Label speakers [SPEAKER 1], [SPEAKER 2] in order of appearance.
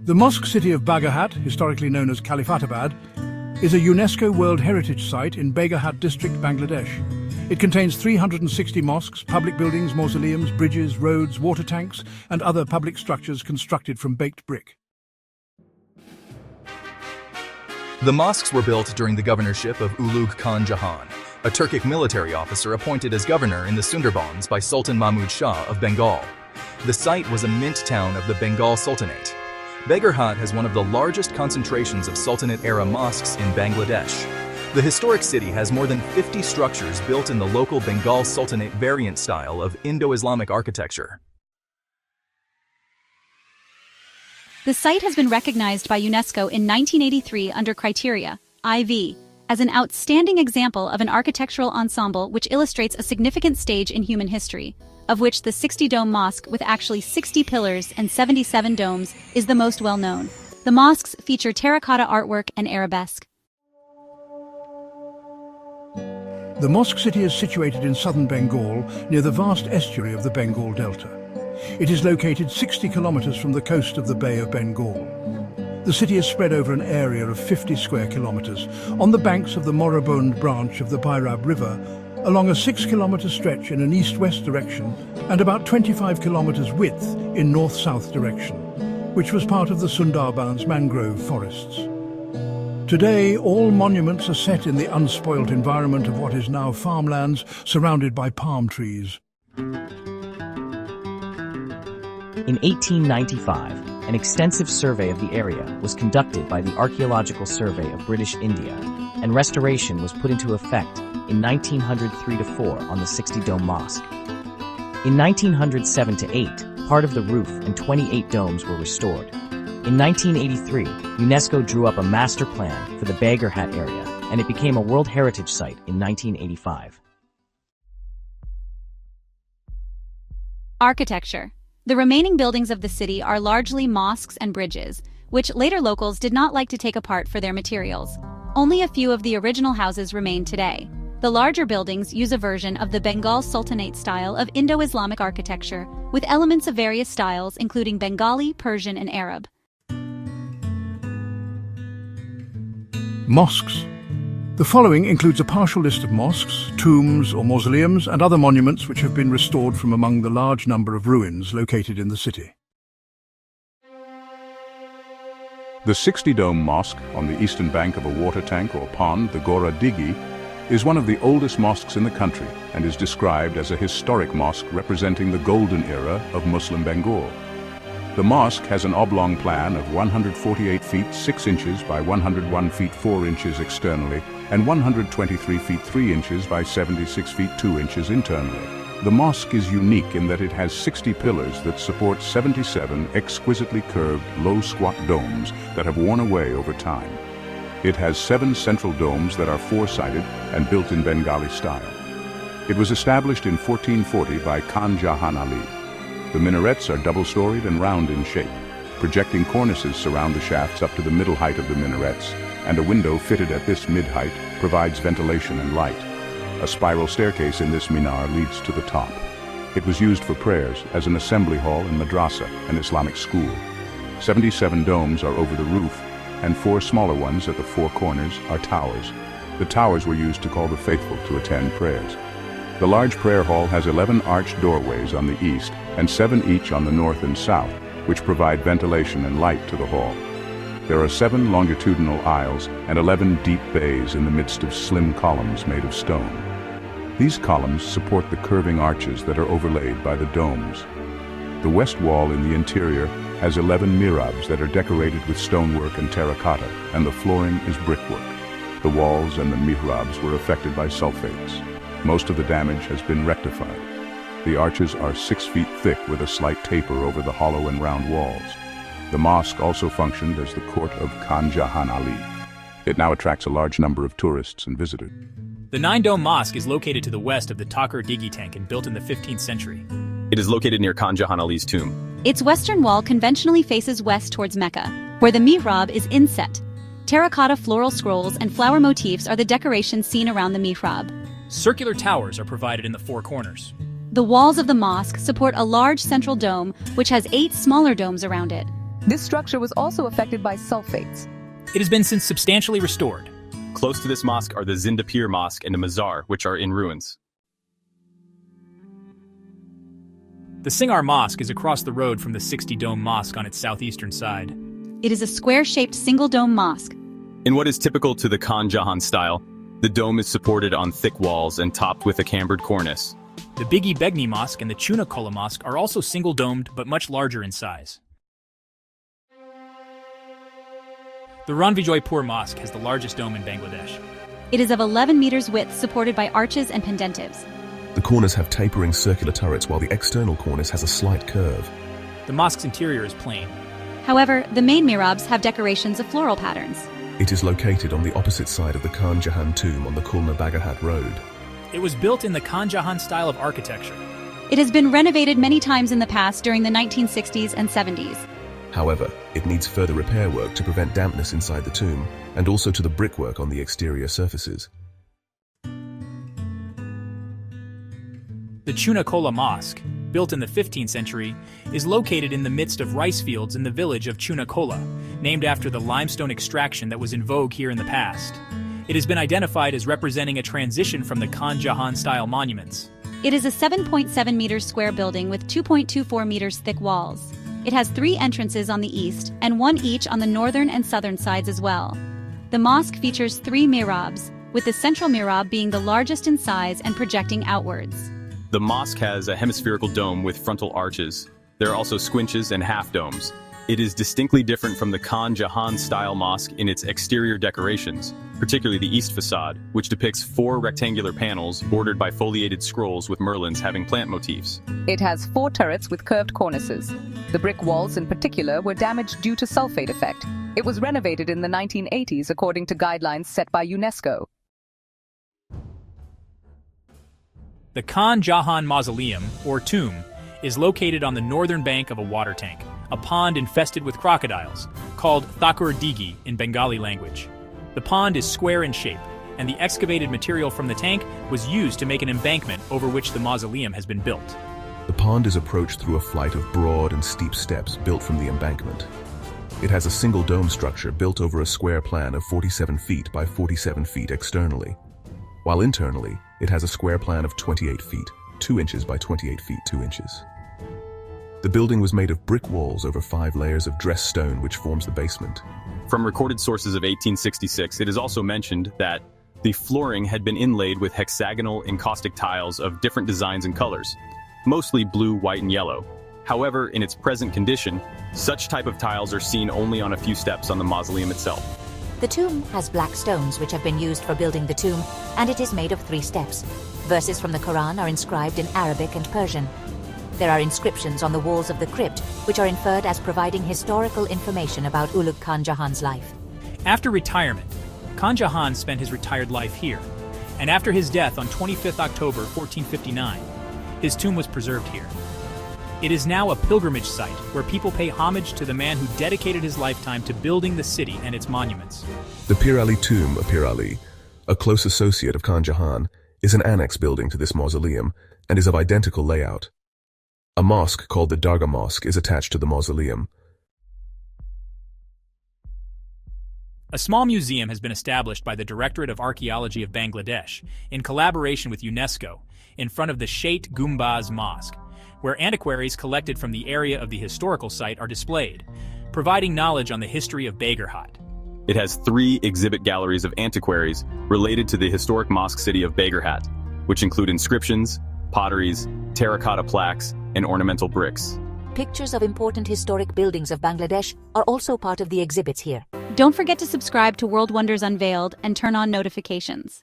[SPEAKER 1] The Mosque City of Bagerhat, historically known as Kalifatabad, is a UNESCO World Heritage Site in Bagerhat district, Bangladesh. It contains 360 mosques, public buildings, mausoleums, bridges, roads, water tanks, and other public structures constructed from baked brick.
[SPEAKER 2] The mosques were built during the governorship of Ulugh Khan Jahan, a Turkic military officer appointed as governor in the Sundarbans by Sultan Mahmud Shah of Bengal. The site was a mint town of the Bengal Sultanate. Bagerhat has one of the largest concentrations of Sultanate-era mosques in Bangladesh. The historic city has more than 50 structures built in the local Bengal Sultanate variant style of Indo-Islamic architecture.
[SPEAKER 3] The site has been recognized by UNESCO in 1983 under criteria IV as an outstanding example of an architectural ensemble which illustrates a significant stage in human history, of which the 60 Dome Mosque, with actually 60 pillars and 77 domes, is the most well-known. The mosques feature terracotta artwork and arabesque.
[SPEAKER 1] The mosque city is situated in southern Bengal, near the vast estuary of the Bengal Delta. It is located 60 kilometers from the coast of the Bay of Bengal. The city is spread over an area of 50 square kilometers on the banks of the moribund branch of the Bairab River, along a 6-kilometer stretch in an east-west direction and about 25 kilometers width in north-south direction, which was part of the Sundarbans mangrove forests. Today, all monuments are set in the unspoilt environment of what is now farmlands surrounded by palm trees.
[SPEAKER 4] In 1895, an extensive survey of the area was conducted by the Archaeological Survey of British India, and restoration was put into effect in 1903-4 on the 60 Dome Mosque. In 1907-8, part of the roof and 28 domes were restored. In 1983, UNESCO drew up a master plan for the Bagerhat area, and it became a World Heritage Site in 1985.
[SPEAKER 3] Architecture. The remaining buildings of the city are largely mosques and bridges, which later locals did not like to take apart for their materials. Only a few of the original houses remain today. The larger buildings use a version of the Bengal Sultanate style of Indo-Islamic architecture, with elements of various styles including Bengali, Persian, and Arab.
[SPEAKER 1] Mosques. The following includes a partial list of mosques, tombs or mausoleums and other monuments which have been restored from among the large number of ruins located in the city.
[SPEAKER 5] The 60 Dome Mosque, on the eastern bank of a water tank or pond, the Gora Digi, is one of the oldest mosques in the country and is described as a historic mosque representing the golden era of Muslim Bengal. The mosque has an oblong plan of 148 feet 6 inches by 101 feet 4 inches externally and 123 feet 3 inches by 76 feet 2 inches internally. The mosque is unique in that it has 60 pillars that support 77 exquisitely curved, low squat domes that have worn away over time. It has 7 central domes that are 4-sided and built in Bengali style. It was established in 1440 by Khan Jahan Ali. The minarets are double-storied and round in shape. Projecting cornices surround the shafts up to the middle height of the minarets, and a window fitted at this mid-height provides ventilation and light. A spiral staircase in this minar leads to the top. It was used for prayers as an assembly hall and madrasa, an Islamic school. 77 domes are over the roof, and 4 smaller ones at the 4 corners are towers. The towers were used to call the faithful to attend prayers. The large prayer hall has 11 arched doorways on the east and 7 each on the north and south, which provide ventilation and light to the hall. There are 7 longitudinal aisles and 11 deep bays in the midst of slim columns made of stone. These columns support the curving arches that are overlaid by the domes. The west wall in the interior has 11 mihrabs that are decorated with stonework and terracotta, and the flooring is brickwork. The walls and the mihrabs were affected by sulfates. Most of the damage has been rectified. The arches are 6 feet thick with a slight taper over the hollow and round walls. The mosque also functioned as the court of Khan Jahan Ali. It now attracts a large number of tourists and visitors.
[SPEAKER 6] The 9 Dome Mosque is located to the west of the Takar Digi tank and built in the 15th century.
[SPEAKER 7] It is located near Khan Jahan Ali's tomb.
[SPEAKER 3] Its western wall conventionally faces west towards Mecca, where the mihrab is inset. Terracotta floral scrolls and flower motifs are the decorations seen around the mihrab.
[SPEAKER 6] Circular towers are provided in the 4 corners.
[SPEAKER 3] The walls of the mosque support a large central dome, which has 8 smaller domes around it.
[SPEAKER 8] This structure was also affected by sulfates.
[SPEAKER 6] It has been since substantially restored.
[SPEAKER 7] Close to this mosque are the Zindapir Mosque and a Mazar, which are in ruins.
[SPEAKER 6] The Singar Mosque is across the road from the 60 Dome Mosque on its southeastern side.
[SPEAKER 3] It is a square-shaped single-dome mosque.
[SPEAKER 7] In what is typical to the Khan Jahan style, the dome is supported on thick walls and topped with a cambered cornice.
[SPEAKER 6] The Bigi Begni Mosque and the Chuna Kola Mosque are also single-domed but much larger in size. The Ranvijoypur Mosque has the largest dome in Bangladesh.
[SPEAKER 3] It is of 11 meters width, supported by arches and pendentives.
[SPEAKER 9] The corners have tapering circular turrets while the external cornice has a slight curve.
[SPEAKER 6] The mosque's interior is plain.
[SPEAKER 3] However, the main mihrabs have decorations of floral patterns.
[SPEAKER 9] It is located on the opposite side of the Khan Jahan tomb on the Khulna Bagerhat road.
[SPEAKER 6] It was built in the Khan Jahan style of architecture.
[SPEAKER 3] It has been renovated many times in the past during the 1960s and 70s.
[SPEAKER 9] However, it needs further repair work to prevent dampness inside the tomb, and also to the brickwork on the exterior surfaces.
[SPEAKER 6] The Chuna Kola Mosque, built in the 15th century, is located in the midst of rice fields in the village of Chuna Kola, named after the limestone extraction that was in vogue here in the past. It has been identified as representing a transition from the Khan Jahan-style monuments.
[SPEAKER 3] It is a 7.7 meters square building with 2.24 meters thick walls. It has 3 entrances on the east and 1 each on the northern and southern sides as well. The mosque features 3 mihrabs, with the central mihrab being the largest in size and projecting outwards.
[SPEAKER 7] The mosque has a hemispherical dome with frontal arches. There are also squinches and half domes. It is distinctly different from the Khan Jahan-style mosque in its exterior decorations, particularly the east facade, which depicts 4 rectangular panels bordered by foliated scrolls with merlins having plant motifs.
[SPEAKER 8] It has 4 turrets with curved cornices. The brick walls in particular were damaged due to sulfate effect. It was renovated in the 1980s according to guidelines set by UNESCO.
[SPEAKER 6] The Khan Jahan Mausoleum, or tomb, is located on the northern bank of a water tank, a pond infested with crocodiles, called Thakur Digi in Bengali language. The pond is square in shape, and the excavated material from the tank was used to make an embankment over which the mausoleum has been built.
[SPEAKER 9] The pond is approached through a flight of broad and steep steps built from the embankment. It has a single dome structure built over a square plan of 47 feet by 47 feet externally, while internally it has a square plan of 28 feet, 2 inches by 28 feet, 2 inches. The building was made of brick walls over 5 layers of dressed stone which forms the basement.
[SPEAKER 7] From recorded sources of 1866, it is also mentioned that the flooring had been inlaid with hexagonal encaustic tiles of different designs and colors, mostly blue, white, and yellow. However, in its present condition, such type of tiles are seen only on a few steps on the mausoleum itself.
[SPEAKER 10] The tomb has black stones which have been used for building the tomb, and it is made of 3 steps. Verses from the Quran are inscribed in Arabic and Persian. There are inscriptions on the walls of the crypt, which are inferred as providing historical information about Ulugh Khan Jahan's life.
[SPEAKER 6] After retirement, Khan Jahan spent his retired life here, and after his death on 25 October 1459, his tomb was preserved here. It is now a pilgrimage site where people pay homage to the man who dedicated his lifetime to building the city and its monuments.
[SPEAKER 9] The Pir Ali tomb of Pir Ali, a close associate of Khan Jahan, is an annex building to this mausoleum and is of identical layout. A mosque called the Dargah Mosque is attached to the mausoleum.
[SPEAKER 6] A small museum has been established by the Directorate of Archaeology of Bangladesh in collaboration with UNESCO in front of the Shat Gombuj Mosque, where antiquities collected from the area of the historical site are displayed, providing knowledge on the history of Bagerhat.
[SPEAKER 7] It has 3 exhibit galleries of antiquities related to the historic Mosque City of Bagerhat, which include inscriptions, potteries, terracotta plaques, and ornamental bricks.
[SPEAKER 10] Pictures of important historic buildings of Bangladesh are also part of the exhibits here.
[SPEAKER 3] Don't forget to subscribe to World Wonders Unveiled and turn on notifications.